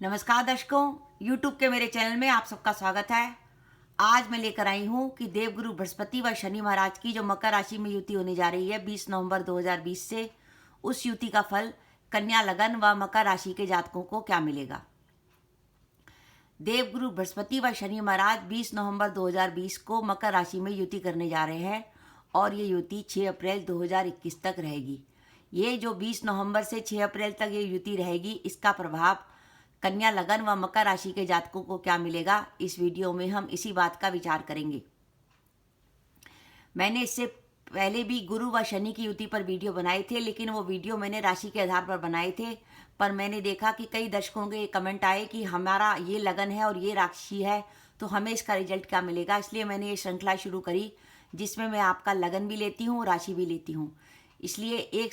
नमस्कार दर्शकों, YouTube के मेरे चैनल में आप सबका स्वागत है। आज मैं लेकर आई हूँ कि देवगुरु बृहस्पति व शनि महाराज की जो मकर राशि में युति होने जा रही है 20 नवंबर 2020 से, उस युति का फल कन्या लगन व मकर राशि के जातकों को क्या मिलेगा। देवगुरु बृहस्पति व शनि महाराज 20 नवंबर 2020 को मकर राशि में युति करने जा रहे हैं और ये युति 6 अप्रैल 2021 तक रहेगी। ये जो 20 नवंबर से 6 अप्रैल तक ये युति रहेगी, इसका प्रभाव कन्या लगन व मकर राशि के जातकों को क्या मिलेगा, इस वीडियो में हम इसी बात का विचार करेंगे। मैंने इससे पहले भी गुरु व शनि की युति पर वीडियो बनाए थे, लेकिन वो वीडियो मैंने राशि के आधार पर बनाए थे। पर मैंने देखा कि कई दर्शकों के कमेंट आए कि हमारा ये लगन है और ये राशि है, तो हमें इसका रिजल्ट क्या मिलेगा। इसलिए मैंने ये श्रृंखला शुरू करी जिसमें मैं आपका लगन भी लेती हूँ, राशि भी लेती हूँ। इसलिए एक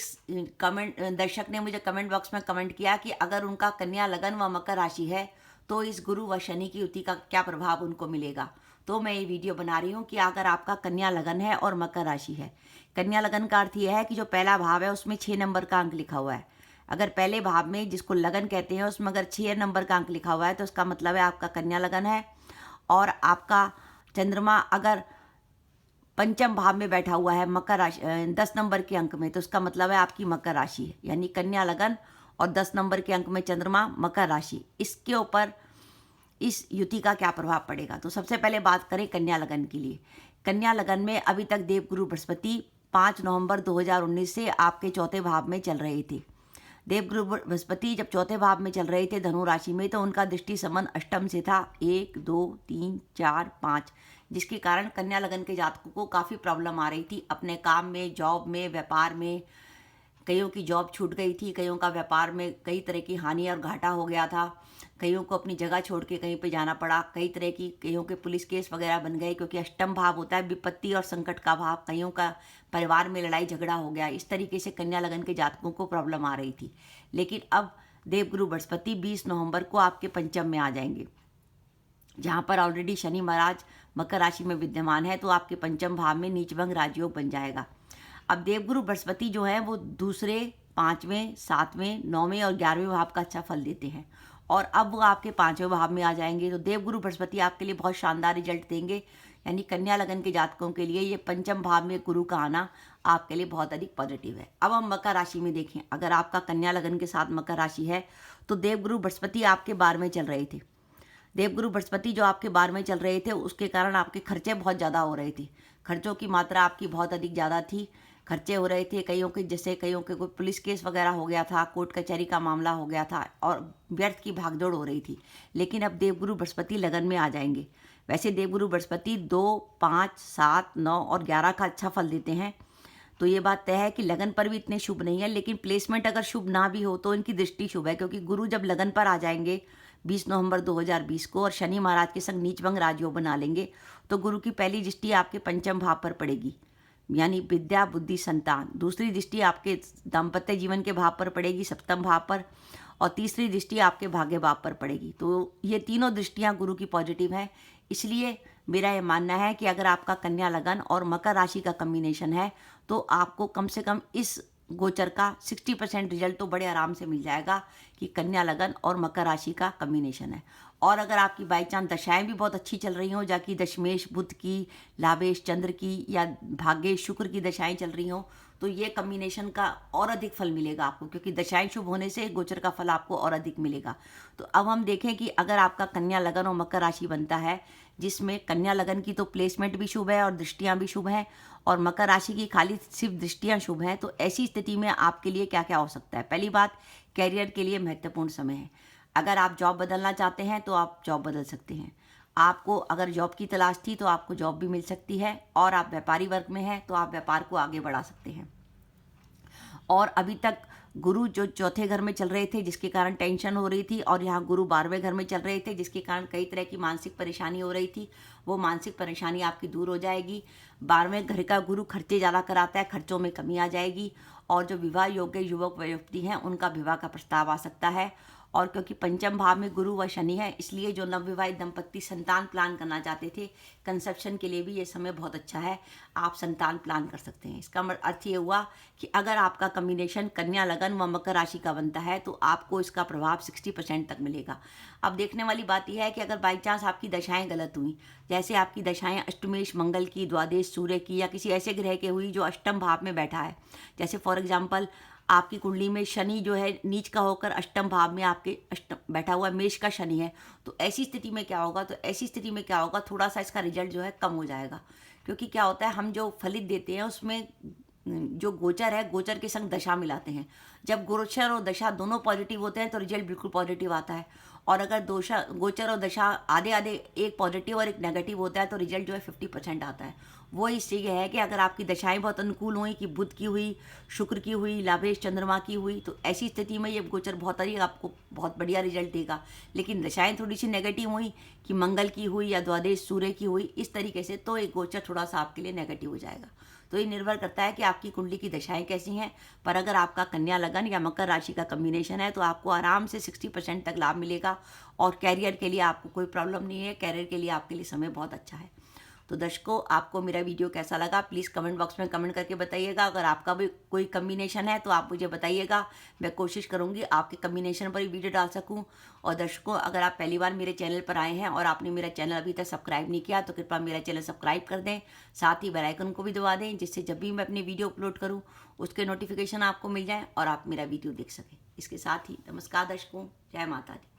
दर्शक ने मुझे कमेंट बॉक्स में कमेंट किया कि अगर उनका कन्या लगन व मकर राशि है तो इस गुरु व शनि की युति का क्या प्रभाव उनको मिलेगा। तो मैं ये वीडियो बना रही हूँ कि अगर आपका कन्या लगन है और मकर राशि है। कन्या लगन का अर्थ यह है कि जो पहला भाव है उसमें 6 नंबर का अंक लिखा हुआ है। अगर पहले भाव में, जिसको लगन कहते हैं, उसमें अगर 6 नंबर का अंक लिखा हुआ है तो उसका मतलब है आपका कन्या लगन है। और आपका चंद्रमा अगर पंचम भाव में बैठा हुआ है मकर राशि 10 नंबर के अंक में, तो उसका मतलब है आपकी मकर राशि है। यानी कन्या लगन और 10 नंबर के अंक में चंद्रमा, मकर राशि, इसके ऊपर इस युति का क्या प्रभाव पड़ेगा। तो सबसे पहले बात करें कन्या लगन के लिए। कन्या लगन में अभी तक देवगुरु बृहस्पति 5 नवंबर 2019 से आपके चौथे भाव में चल रहे थे। देवगुरु बृहस्पति जब चौथे भाव में चल रहे थे धनु राशि में, तो उनका दृष्टि संबंध अष्टम से था, 1 2 3 4 5, जिसके कारण कन्या लगन के जातकों को काफ़ी प्रॉब्लम आ रही थी अपने काम में, जॉब में, व्यापार में। कईयों की जॉब छूट गई थी, कईयों का व्यापार में कई तरह की हानि और घाटा हो गया था, कईयों को अपनी जगह छोड़ के कहीं पे जाना पड़ा, कई तरह की, कईयों के पुलिस केस वगैरह बन गए, क्योंकि अष्टम भाव होता है विपत्ति और संकट का भाव। कईयों का परिवार में लड़ाई झगड़ा हो गया। इस तरीके से कन्या लगन के जातकों को प्रॉब्लम आ रही थी। लेकिन अब देवगुरु बृहस्पति 20 नवंबर को आपके पंचम में आ जाएंगे, जहाँ पर ऑलरेडी शनि महाराज मकर राशि में विद्यमान है, तो आपके पंचम भाव में नीचभंग राजयोग बन जाएगा। अब देवगुरु बृहस्पति जो है वो दूसरे, 5वें, 7वें, 9वें और 11वें भाव का अच्छा फल देते हैं, और अब वो आपके 5वें भाव में आ जाएंगे। तो देवगुरु बृहस्पति आपके लिए बहुत शानदार रिजल्ट देंगे। यानी कन्या लगन के जातकों के लिए ये पंचम भाव में गुरु का आना आपके लिए बहुत अधिक पॉजिटिव है। अब हम मकर राशि में देखें। अगर आपका कन्या लगन के साथ मकर राशि है तो देवगुरु बृहस्पति आपके 12वें चल रहे थे। देवगुरु बृहस्पति जो आपके 12वें चल रहे थे, उसके कारण आपके खर्चे बहुत ज़्यादा हो रहे थे। खर्चों की मात्रा आपकी बहुत अधिक ज़्यादा थी, खर्चे हो रहे थे। कईयों के, जैसे कईयों के कोई पुलिस केस वगैरह हो गया था, कोर्ट कचहरी का मामला हो गया था और व्यर्थ की भागदौड़ हो रही थी। लेकिन अब देवगुरु बृहस्पति लगन में आ जाएंगे। वैसे देवगुरु बृहस्पति 2, 5, 7, 9 और 11 का अच्छा फल देते हैं, तो ये बात तय है कि लगन पर भी इतने शुभ नहीं है। लेकिन प्लेसमेंट अगर शुभ ना भी हो तो इनकी दृष्टि शुभ है, क्योंकि गुरु जब लगन पर आ जाएंगे 20 नवंबर 2020 को और शनि महाराज के संग नीचभंग राजयोग बना लेंगे, तो गुरु की पहली दृष्टि आपके पंचम भाव पर पड़ेगी, यानी विद्या, बुद्धि, संतान। दूसरी दृष्टि आपके दाम्पत्य जीवन के भाव पर पड़ेगी, सप्तम भाव पर, और तीसरी दृष्टि आपके भाग्य भाव पर पड़ेगी। तो ये तीनों दृष्टियां गुरु की पॉजिटिव हैं। इसलिए मेरा ये मानना है कि अगर आपका कन्या लगन और मकर राशि का कम्बिनेशन है तो आपको कम से कम इस गोचर का 60% रिजल्ट तो बड़े आराम से मिल जाएगा कि कन्या लगन और मकर राशि का कम्बिनेशन है। और अगर आपकी बाई चांस दशाएं भी बहुत अच्छी चल रही हों, जाकि दशमेश बुध की, लाभेश चंद्र की या भाग्येश शुक्र की दशाएं चल रही हों, तो ये कम्बिनेशन का और अधिक फल मिलेगा आपको, क्योंकि दशाएं शुभ होने से गोचर का फल आपको और अधिक मिलेगा। तो अब हम देखें कि अगर आपका कन्या लगन और मकर राशि बनता है, जिसमें कन्या लगन की तो प्लेसमेंट भी शुभ है और दृष्टियां भी शुभ हैं, और मकर राशि की खाली सिर्फ दृष्टियां शुभ हैं, तो ऐसी स्थिति में आपके लिए क्या क्या हो सकता है। पहली बात, कैरियर के लिए महत्वपूर्ण समय है। अगर आप जॉब बदलना चाहते हैं तो आप जॉब बदल सकते हैं। आपको अगर जॉब की तलाश थी तो आपको जॉब भी मिल सकती है, और आप व्यापारी वर्ग में हैं तो आप व्यापार को आगे बढ़ा सकते हैं। और अभी तक गुरु जो चौथे घर में चल रहे थे, जिसके कारण टेंशन हो रही थी, और यहाँ गुरु 12वें घर में चल रहे थे, जिसके कारण कई तरह की मानसिक परेशानी हो रही थी, वो मानसिक परेशानी आपकी दूर हो जाएगी। 12वें घर का गुरु खर्चे ज़्यादा कराता है, खर्चों में कमी आ जाएगी। और जो विवाह योग्य युवक व युवती हैं उनका विवाह का प्रस्ताव आ सकता है। और क्योंकि पंचम भाव में गुरु व शनि है, इसलिए जो नवविवाहित दंपत्ति संतान प्लान करना चाहते थे, कंसेप्शन के लिए भी ये समय बहुत अच्छा है, आप संतान प्लान कर सकते हैं। इसका अर्थ ये हुआ कि अगर आपका कॉम्बिनेशन कन्या लगन व मकर राशि का बनता है तो आपको इसका प्रभाव 60% तक मिलेगा। अब देखने वाली बात यह है कि अगर बाई चांस आपकी दशाएं गलत हुई, जैसे आपकी दशाएं अष्टमेश मंगल की, द्वादश सूर्य की या किसी ऐसे ग्रह के हुई जो अष्टम भाव में बैठा है, जैसे फॉर एग्जाम्पल आपकी कुंडली में शनि जो है नीच का होकर अष्टम भाव में आपके अष्टम बैठा हुआ मेष का शनि है, तो ऐसी स्थिति में क्या होगा, थोड़ा सा इसका रिजल्ट जो है कम हो जाएगा। क्योंकि क्या होता है, हम जो फलित देते हैं उसमें जो गोचर है, गोचर के संग दशा मिलाते हैं। जब गोचर और दशा दोनों पॉजिटिव होते हैं तो रिजल्ट बिल्कुल पॉजिटिव आता है, और अगर गोचर और दशा आधे आधे, एक पॉजिटिव और एक नेगेटिव होता है, तो रिजल्ट जो है 50% आता है। वो इससे ये है कि अगर आपकी दशाएं बहुत अनुकूल हुई, कि बुध की हुई, शुक्र की हुई, लाभेश चंद्रमा की हुई, तो ऐसी स्थिति में ये गोचर बहुत आपको बहुत बढ़िया रिजल्ट देगा। लेकिन दशाएं थोड़ी सी नेगेटिव हुई, कि मंगल की हुई या द्वादश सूर्य की हुई, इस तरीके से, तो एक गोचर थोड़ा सा आपके लिए नेगेटिव हो जाएगा। तो ये निर्भर करता है कि आपकी कुंडली की दशाएं कैसी हैं। पर अगर आपका कन्या लगन या मकर राशि का कॉम्बिनेशन है तो आपको आराम से 60% तक लाभ मिलेगा, और कैरियर के लिए आपको कोई प्रॉब्लम नहीं है, कैरियर के लिए आपके लिए समय बहुत अच्छा है। तो दर्शकों, आपको मेरा वीडियो कैसा लगा प्लीज़ कमेंट बॉक्स में कमेंट करके बताइएगा। अगर आपका भी कोई कम्बिनेशन है तो आप मुझे बताइएगा, मैं कोशिश करूंगी आपके कम्बिनेशन पर ही वीडियो डाल सकूं। और दर्शकों, अगर आप पहली बार मेरे चैनल पर आए हैं और आपने मेरा चैनल अभी तक सब्सक्राइब नहीं किया तो कृपया मेरा चैनल सब्सक्राइब कर दें, साथ ही बेल आइकन को भी दबा दें, जिससे जब भी मैं अपनी वीडियो अपलोड करूँ उसके नोटिफिकेशन आपको मिल जाए और आप मेरा वीडियो देख सकें। इसके साथ ही नमस्कार दर्शकों, जय माता दी।